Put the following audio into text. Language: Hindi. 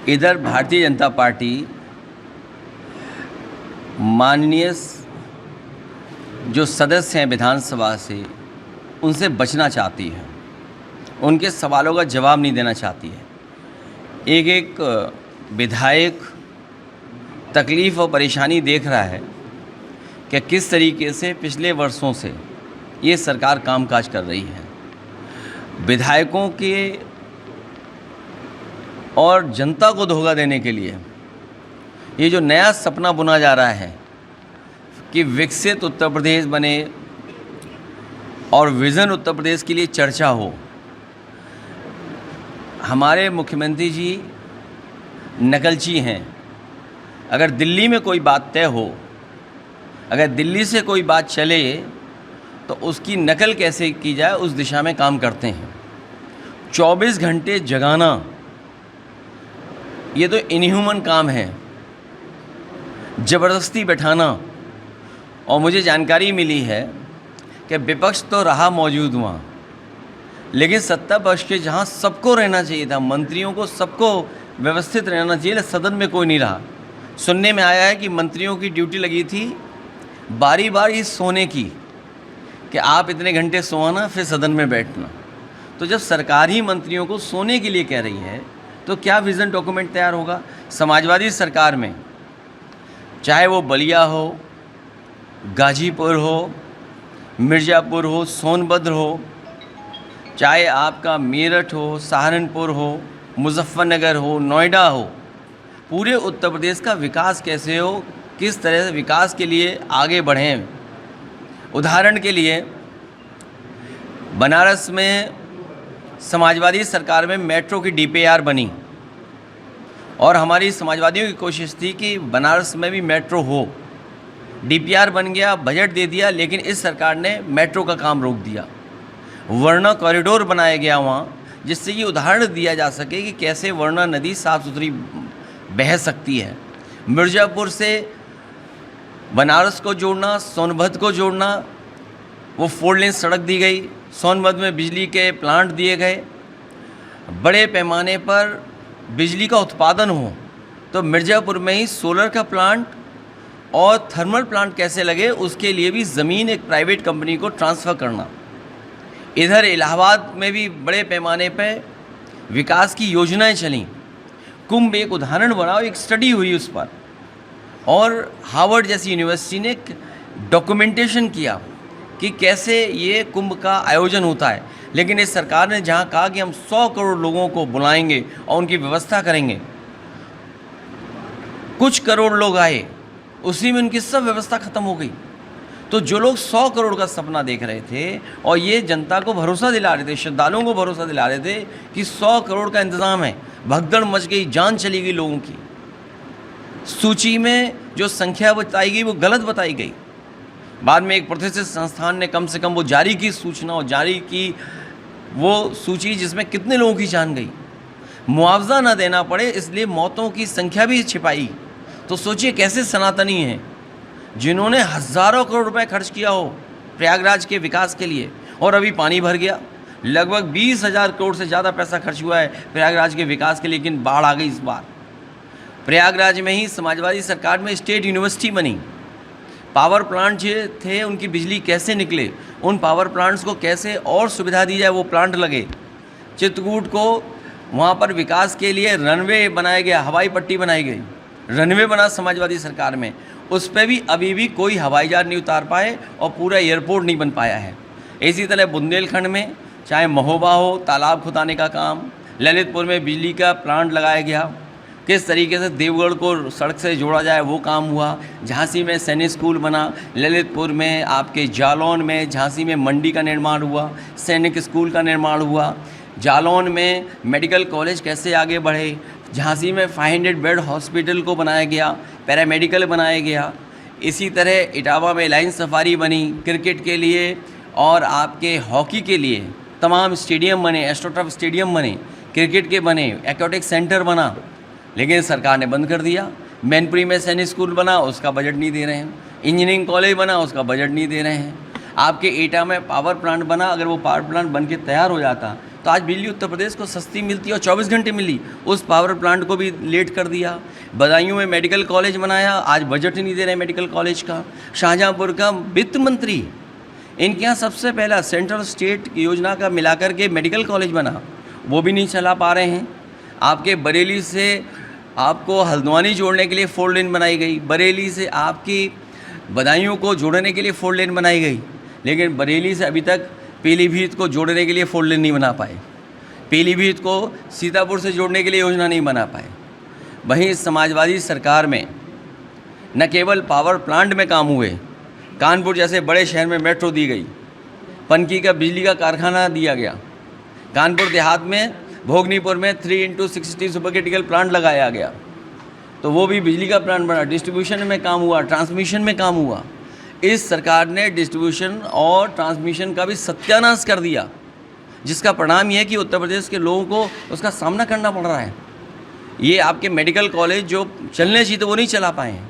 इधर भारतीय जनता पार्टी माननीय जो सदस्य हैं विधानसभा से उनसे बचना चाहती है, उनके सवालों का जवाब नहीं देना चाहती है। एक एक विधायक तकलीफ़ और परेशानी देख रहा है कि किस तरीके से पिछले वर्षों से ये सरकार कामकाज कर रही है। विधायकों के और जनता को धोखा देने के लिए ये जो नया सपना बुना जा रहा है कि विकसित उत्तर प्रदेश बने और विज़न उत्तर प्रदेश के लिए चर्चा हो। हमारे मुख्यमंत्री जी नकलची हैं। अगर दिल्ली में कोई बात तय हो, अगर दिल्ली से कोई बात चले तो उसकी नकल कैसे की जाए उस दिशा में काम करते हैं। 24 घंटे जगाना ये तो इनह्यूमन काम है, ज़बरदस्ती बैठाना। और मुझे जानकारी मिली है कि विपक्ष तो रहा मौजूद वहाँ, लेकिन सत्ता पक्ष के जहाँ सबको रहना चाहिए था, मंत्रियों को सबको व्यवस्थित रहना चाहिए, सदन में कोई नहीं रहा। सुनने में आया है कि मंत्रियों की ड्यूटी लगी थी बारी बारी सोने की, कि आप इतने घंटे सोना फिर सदन में बैठना। तो जब सरकार ही मंत्रियों को सोने के लिए कह रही है तो क्या विज़न डॉक्यूमेंट तैयार होगा। समाजवादी सरकार में चाहे वो बलिया हो, गाजीपुर हो, मिर्ज़ापुर हो, सोनभद्र हो, चाहे आपका मेरठ हो, सहारनपुर हो, मुजफ्फरनगर हो, नोएडा हो, पूरे उत्तर प्रदेश का विकास कैसे हो, किस तरह से विकास के लिए आगे बढ़ें। उदाहरण के लिए बनारस में समाजवादी सरकार में मेट्रो की DPR बनी और हमारी समाजवादियों की कोशिश थी कि बनारस में भी मेट्रो हो। DPR बन गया, बजट दे दिया, लेकिन इस सरकार ने मेट्रो का काम रोक दिया। वर्णा कॉरिडोर बनाया गया वहाँ, जिससे ये उदाहरण दिया जा सके कि कैसे वर्णा नदी साफ़ सुथरी बह सकती है। मिर्ज़ापुर से बनारस को जोड़ना, सोनभद्र को जोड़ना, वो 4 लेन सड़क दी गई। सोनभद्र में बिजली के प्लांट दिए गए। बड़े पैमाने पर बिजली का उत्पादन हो तो मिर्ज़ापुर में ही सोलर का प्लांट और थर्मल प्लांट कैसे लगे, उसके लिए भी ज़मीन एक प्राइवेट कंपनी को ट्रांसफ़र करना। इधर इलाहाबाद में भी बड़े पैमाने पर विकास की योजनाएं चलीं। कुंभ एक उदाहरण बनाओ, एक स्टडी हुई उस पर, और हार्वर्ड जैसी यूनिवर्सिटी ने डॉक्यूमेंटेशन किया कि कैसे ये कुंभ का आयोजन होता है। लेकिन इस सरकार ने जहाँ कहा कि हम 100 करोड़ लोगों को बुलाएंगे और उनकी व्यवस्था करेंगे, कुछ करोड़ लोग आए, उसी में उनकी सब व्यवस्था ख़त्म हो गई। तो जो लोग 100 करोड़ का सपना देख रहे थे और ये जनता को भरोसा दिला रहे थे, श्रद्धालुओं को भरोसा दिला रहे थे कि 100 करोड़ का इंतज़ाम है, भगदड़ मच गई, जान चली गई लोगों की। सूची में जो संख्या बताई गई वो गलत बताई गई। बाद में एक प्रतिष्ठित संस्थान ने कम से कम वो जारी की सूचना और जारी की वो सूची जिसमें कितने लोगों की जान गई। मुआवजा ना देना पड़े इसलिए मौतों की संख्या भी छिपाई। तो सोचिए कैसे सनातनी हैं जिन्होंने हज़ारों करोड़ रुपए खर्च किया हो प्रयागराज के विकास के लिए, और अभी पानी भर गया। लगभग 20,000 करोड़ से ज़्यादा पैसा खर्च हुआ है प्रयागराज के विकास के लिए, लेकिन बाढ़ आ गई इस बार। प्रयागराज में ही समाजवादी सरकार में स्टेट यूनिवर्सिटी बनी। पावर प्लांट जो थे उनकी बिजली कैसे निकले, उन पावर प्लांट्स को कैसे और सुविधा दी जाए, वो प्लांट लगे। चित्रकूट को वहाँ पर विकास के लिए रनवे बनाया गया, हवाई पट्टी बनाई गई, रनवे बना समाजवादी सरकार में। उस पर भी अभी भी कोई हवाई जहाज नहीं उतार पाए और पूरा एयरपोर्ट नहीं बन पाया है। इसी तरह बुंदेलखंड में चाहे महोबा हो, तालाब खुदाने का काम, ललितपुर में बिजली का प्लांट लगाया गया, किस तरीके से देवगढ़ को सड़क से जोड़ा जाए वो काम हुआ। झांसी में सैनिक स्कूल बना, ललितपुर में आपके जालौन में, झांसी में मंडी का निर्माण हुआ, सैनिक स्कूल का निर्माण हुआ। जालौन में मेडिकल कॉलेज कैसे आगे बढ़े, झांसी में 500 बेड हॉस्पिटल को बनाया गया, पैरामेडिकल बनाया गया। इसी तरह इटावा में लाइन सफारी बनी क्रिकेट के लिए, और आपके हॉकी के लिए तमाम स्टेडियम बने, एस्ट्रोटर्फ स्टेडियम बने, क्रिकेट के बने, एक्वाटिक सेंटर बना, लेकिन सरकार ने बंद कर दिया। मैनपुरी में सैनिक स्कूल बना, उसका बजट नहीं दे रहे हैं। इंजीनियरिंग कॉलेज बना, उसका बजट नहीं दे रहे हैं। आपके एटा में पावर प्लांट बना, अगर वो पावर प्लांट बन के तैयार हो जाता तो आज बिजली उत्तर प्रदेश को सस्ती मिलती है और 24 घंटे मिली। उस पावर प्लांट को भी लेट कर दिया। बदायूं में मेडिकल कॉलेज बनाया, आज बजट ही नहीं दे रहे मेडिकल कॉलेज का। शाहजहाँपुर का वित्त मंत्री, इनके यहाँ सबसे पहला सेंट्रल स्टेट योजना का मिलाकर के मेडिकल कॉलेज बना, वो भी नहीं चला पा रहे हैं। आपके बरेली से आपको हल्द्वानी जोड़ने के लिए 4 लेन बनाई गई, बरेली से आपकी बदायूं को जोड़ने के लिए 4 लेन बनाई गई, लेकिन बरेली से अभी तक पीलीभीत को जोड़ने के लिए 4 लेन नहीं बना पाए। पीलीभीत को सीतापुर से जोड़ने के लिए योजना नहीं बना पाए। वहीं समाजवादी सरकार में न केवल पावर प्लांट में काम हुए, कानपुर जैसे बड़े शहर में मेट्रो दी गई, पनकी का बिजली का कारखाना दिया गया, कानपुर देहात में भोगनीपुर में 3x60 सुपर क्रिटिकल प्लांट लगाया गया, तो वो भी बिजली का प्लांट बना। डिस्ट्रीब्यूशन में काम हुआ, ट्रांसमिशन में काम हुआ। इस सरकार ने डिस्ट्रीब्यूशन और ट्रांसमिशन का भी सत्यानाश कर दिया, जिसका परिणाम ये है कि उत्तर प्रदेश के लोगों को उसका सामना करना पड़ रहा है। ये आपके मेडिकल कॉलेज जो चलने चाहिए तो वो नहीं चला पाए हैं।